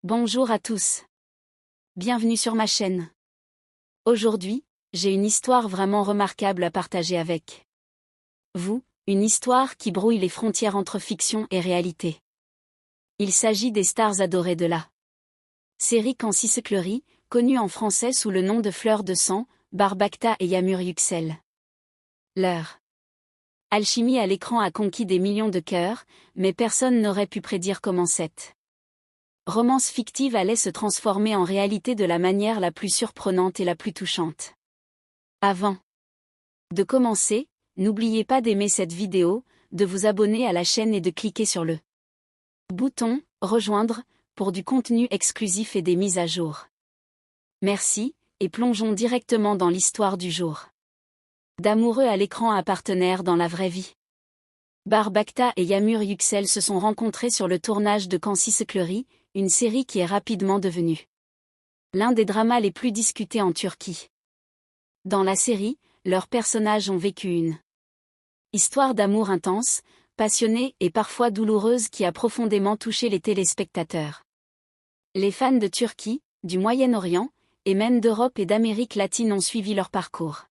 Bonjour à tous. Bienvenue sur ma chaîne. Aujourd'hui, j'ai une histoire vraiment remarquable à partager avec vous, une histoire qui brouille les frontières entre fiction et réalité. Il s'agit des stars adorées de la série Cancy-Secleury, connue en français sous le nom de Fleur de Sang, Barbacta et Yamur Yüksel. Leur alchimie à l'écran a conquis des millions de cœurs, mais personne n'aurait pu prédire comment cette romance fictive allait se transformer en réalité de la manière la plus surprenante et la plus touchante. Avant de commencer, n'oubliez pas d'aimer cette vidéo, de vous abonner à la chaîne et de cliquer sur le bouton « Rejoindre » pour du contenu exclusif et des mises à jour. Merci, et plongeons directement dans l'histoire du jour. D'amoureux à l'écran à partenaires dans la vraie vie. Barbacta et Yamur Yüksel se sont rencontrés sur le tournage de Cancy-Secleury, une série qui est rapidement devenue l'un des dramas les plus discutés en Turquie. Dans la série, leurs personnages ont vécu une histoire d'amour intense, passionnée et parfois douloureuse qui a profondément touché les téléspectateurs. Les fans de Turquie, du Moyen-Orient, et même d'Europe et d'Amérique latine ont suivi leur parcours.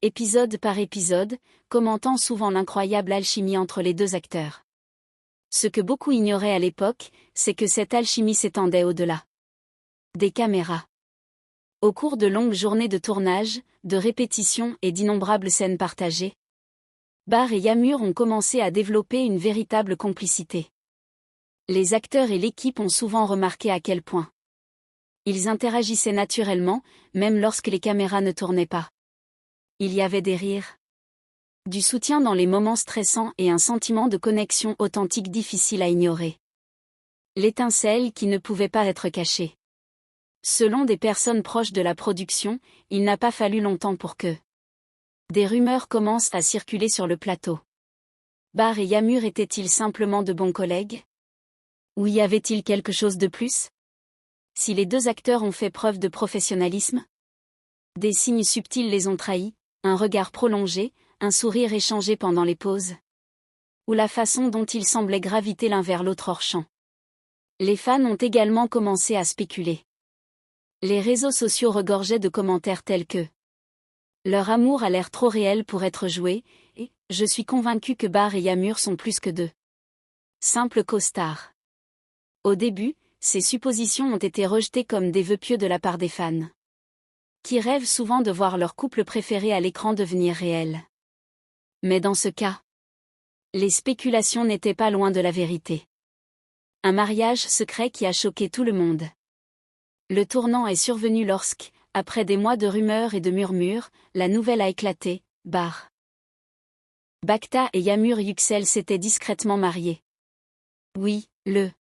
Épisode par épisode, commentant souvent l'incroyable alchimie entre les deux acteurs. Ce que beaucoup ignoraient à l'époque, c'est que cette alchimie s'étendait au-delà des caméras. Au cours de longues journées de tournage, de répétitions et d'innombrables scènes partagées, Bar et Yamur ont commencé à développer une véritable complicité. Les acteurs et l'équipe ont souvent remarqué à quel point ils interagissaient naturellement, même lorsque les caméras ne tournaient pas. Il y avait des rires, du soutien dans les moments stressants et un sentiment de connexion authentique difficile à ignorer. L'étincelle qui ne pouvait pas être cachée. Selon des personnes proches de la production, il n'a pas fallu longtemps pour que des rumeurs commencent à circuler sur le plateau. Bar et Yamur étaient-ils simplement de bons collègues? Ou y avait-il quelque chose de plus? Si les deux acteurs ont fait preuve de professionnalisme, des signes subtils les ont trahis, un regard prolongé, un sourire échangé pendant les pauses, ou la façon dont ils semblaient graviter l'un vers l'autre hors champ. Les fans ont également commencé à spéculer. Les réseaux sociaux regorgeaient de commentaires tels que « Leur amour a l'air trop réel pour être joué » et « Je suis convaincu que Bar et Yamur sont plus que deux simples co-stars ». Au début, ces suppositions ont été rejetées comme des vœux pieux de la part des fans, qui rêvent souvent de voir leur couple préféré à l'écran devenir réel. Mais dans ce cas, les spéculations n'étaient pas loin de la vérité. Un mariage secret qui a choqué tout le monde. Le tournant est survenu lorsque, après des mois de rumeurs et de murmures, la nouvelle a éclaté. Barbacta et Yamur Yüksel s'étaient discrètement mariés. Oui, le